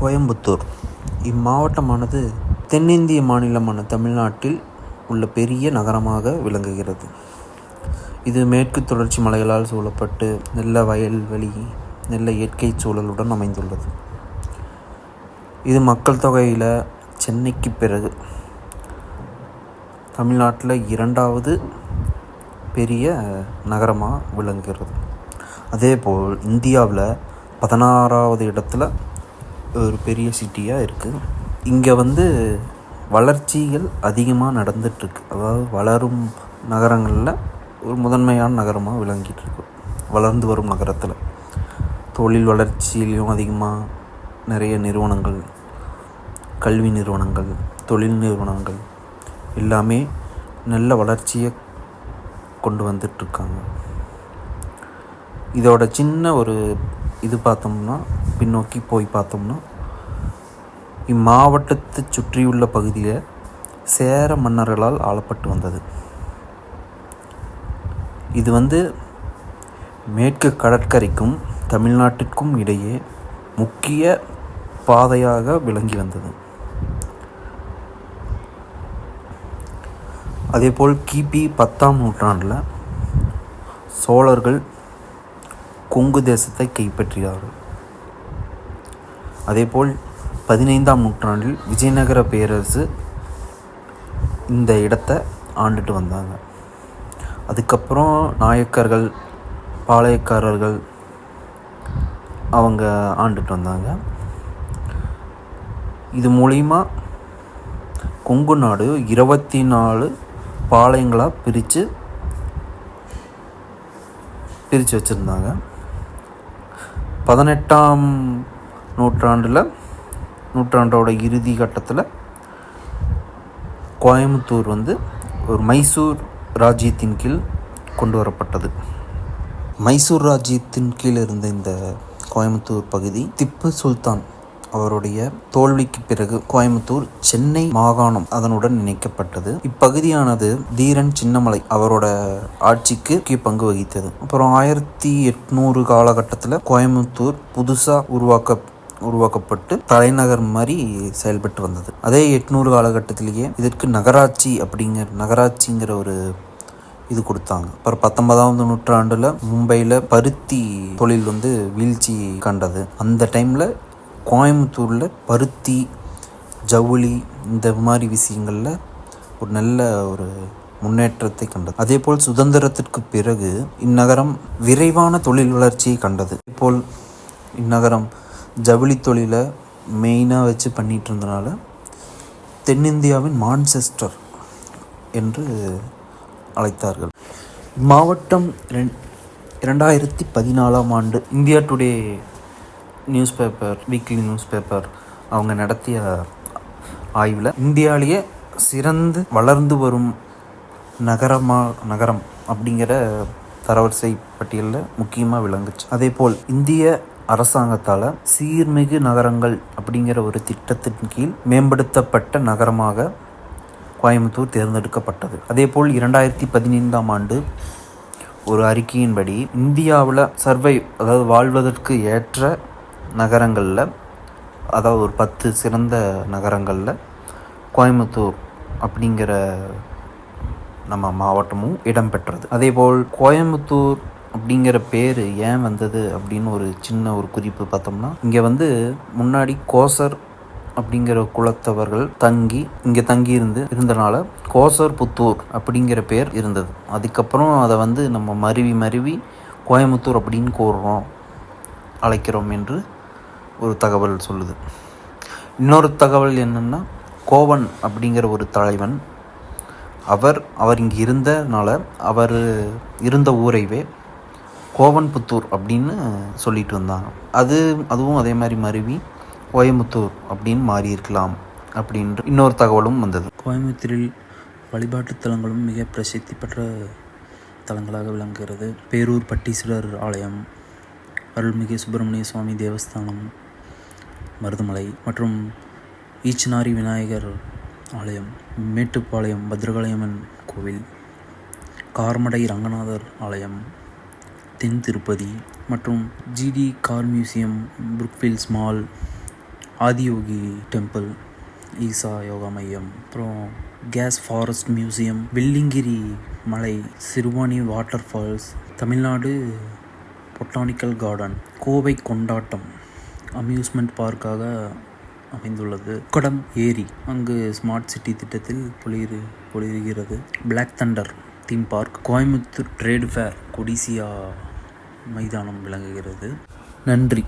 கோயம்புத்தூர் இம்மாவட்டமானது தென்னிந்திய மாநிலமான தமிழ்நாட்டில் உள்ள பெரிய நகரமாக விளங்குகிறது. இது மேற்கு தொடர்ச்சி மலைகளால் சூழப்பட்டு நல்ல வயல்வெளி, நல்ல இயற்கை சூழலுடன் அமைந்துள்ளது. இது மக்கள் தொகையில் சென்னைக்கு பிறகு தமிழ்நாட்டில் 2வது பெரிய நகரமாக விளங்குகிறது. அதேபோல் இந்தியாவில் 16வது இடத்துல ஒரு பெரிய சிட்டியாக இருக்குது. இங்கே வளர்ச்சிகள் அதிகமாக நடந்துகிட்ருக்கு. அதாவது வளரும் நகரங்களில் ஒரு முதன்மையான நகரமாக விளங்கிட்டுருக்கு. வளர்ந்து வரும் நகரத்தில் தொழில் வளர்ச்சியிலையும் அதிகமாக நிறைய நிறுவனங்கள், கல்வி நிறுவனங்கள், தொழில் நிறுவனங்கள் எல்லாமே நல்ல வளர்ச்சியை கொண்டு வந்துட்டுருக்காங்க. இதோட சின்ன ஒரு பார்த்தோம்னா, பின்னோக்கி போய் பார்த்தோம்னா, இம்மாவட்டத்தை சுற்றியுள்ள பகுதியில் சேர மன்னர்களால் ஆளப்பட்டு வந்தது. இது மேற்கு கடற்கரைக்கும் தமிழ்நாட்டிற்கும் இடையே முக்கிய பாதையாக விளங்கி வந்தது. அதேபோல் கிபி 10ஆம் நூற்றாண்டில் சோழர்கள் கொங்கு தேசத்தை கைப்பற்றினார்கள். அதேபோல் 15ஆம் நூற்றாண்டில் விஜயநகர பேரரசு இந்த இடத்தை ஆண்டுட்டு வந்தாங்க. அதுக்கப்புறம் நாயக்கர்கள், பாளையக்காரர்கள் அவங்க ஆண்டுட்டு வந்தாங்க. இது மூலிமா கொங்கு நாடு 24 பாளையங்களாக பிரித்து வச்சுருந்தாங்க. 18ஆம் நூற்றாண்டோட இறுதி கட்டத்தில் கோயம்புத்தூர் ஒரு மைசூர் ராஜ்யத்தின் கீழ் கொண்டு வரப்பட்டது. மைசூர் ராஜ்யத்தின் கீழ் இருந்த இந்த கோயம்புத்தூர் பகுதி திப்பு சுல்தான் அவருடைய தோல்விக்கு பிறகு கோயம்புத்தூர் சென்னை மாகாணம் அதனுடன் இணைக்கப்பட்டது. இப்பகுதியானது தீரன் சின்னமலை அவரோட ஆட்சிக்கு முக்கிய பங்கு வகித்தது. அப்புறம் 1800 காலகட்டத்தில் கோயம்புத்தூர் புதுசாக உருவாக்கப்பட்டு தலைநகர் மாதிரி செயல்பட்டு வந்தது. அதே 800 காலகட்டத்திலேயே இதற்கு நகராட்சிங்கிற ஒரு இது கொடுத்தாங்க. அப்புறம் 19ஆம் நூற்றாண்டில் மும்பையில் பருத்தி தொழில் வீழ்ச்சி கண்டது. அந்த டைமில் கோயம்புத்தூரில் பருத்தி, ஜவுளி இந்த மாதிரி விஷயங்களில் ஒரு நல்ல ஒரு முன்னேற்றத்தை கண்டது. அதேபோல் சுதந்திரத்திற்கு பிறகு இந்நகரம் விரைவான தொழில் வளர்ச்சியை கண்டது. அதேபோல் இந்நகரம் ஜவுளி தொழிலை மெயினாக வச்சு பண்ணிகிட்டு இருந்தனால தென்னிந்தியாவின் மான்செஸ்டர் என்று அழைத்தார்கள். மாவட்டம் 2014ஆம் ஆண்டு India today weekly news paper அவங்க நடத்திய ஆய்வில் இந்தியாவிலேயே சிறந்து வளர்ந்து வரும் நகரம் அப்படிங்கிற தரவரிசை பட்டியலில் முக்கியமாக விளங்குச்சு. அதேபோல் இந்திய அரசாங்கத்தால் சீர்மிகு நகரங்கள் அப்படிங்கிற ஒரு திட்டத்தின் கீழ் மேம்படுத்தப்பட்ட நகரமாக கோயம்புத்தூர் தேர்ந்தெடுக்கப்பட்டது. அதேபோல் 2015ஆம் ஆண்டு ஒரு அறிக்கையின்படி இந்தியாவில் அதாவது வாழ்வதற்கு ஏற்ற நகரங்களில், அதாவது ஒரு 10 சிறந்த நகரங்களில் கோயம்புத்தூர் அப்படிங்கிற நம்ம மாவட்டமும் இடம்பெற்றது. அதேபோல் கோயம்புத்தூர் அப்படிங்கிற பேர் ஏன் வந்தது அப்படின்னு ஒரு சின்ன ஒரு குறிப்பு பார்த்தோம்னா, இங்கே முன்னாடி கோசர் அப்படிங்கிற குலத்தவர்கள் இங்கே தங்கி இருந்தனால கோசர் புத்தூர் அப்படிங்கிற பேர் இருந்தது. அதுக்கப்புறம் அதை நம்ம மருவி கோயம்புத்தூர் அப்படின்னு அழைக்கிறோம் என்று ஒரு தகவல் சொல்லுது. இன்னொரு தகவல் என்னென்னா, கோவன் அப்படிங்கிற ஒரு தலைவன் அவர் இங்கே இருந்தனால அவர் இருந்த ஊரைவே கோவன்புத்தூர் அப்படின்னு சொல்லிட்டு வந்தாங்க. அதுவும் அதே மாதிரி மருவி கோயம்புத்தூர் அப்படின்னு மாறி இருக்கலாம் அப்படின்ற இன்னொரு தகவலும் வந்தது. கோயம்புத்தூரில் வழிபாட்டு தலங்களும் மிக பிரசித்தி பெற்ற தலங்களாக விளங்குகிறது. பேரூர் பட்டீஸ்வரர் ஆலயம், அருள்மிகு சுப்பிரமணிய சுவாமி தேவஸ்தானம், மருதமலை மற்றும் ஈச்சனாரி விநாயகர் ஆலயம், மேட்டுப்பாளையம் பத்ரகாளியம்மன் கோவில், கார்மடை ரங்கநாதர் ஆலயம், தென் திருப்பதி மற்றும் GD car museum, Brookefields mall Adiyogi temple, Isha Yoga மையம், அப்புறம் கேஸ் ஃபாரஸ்ட் மியூசியம், வெள்ளிங்கிரி மலை, Siruvani waterfalls, Tamil Nadu botanical garden, Kovai கொண்டாட்டம் அம்யூஸ்மெண்ட் பார்க்காக அமைந்துள்ளது. உக்கடம் ஏரி அங்கு ஸ்மார்ட் சிட்டி திட்டத்தில் பொழிகிறது. Black thunder theme park, Coimbatore trade fair, Codissia மைதானம் விளங்குகிறது. நன்றி.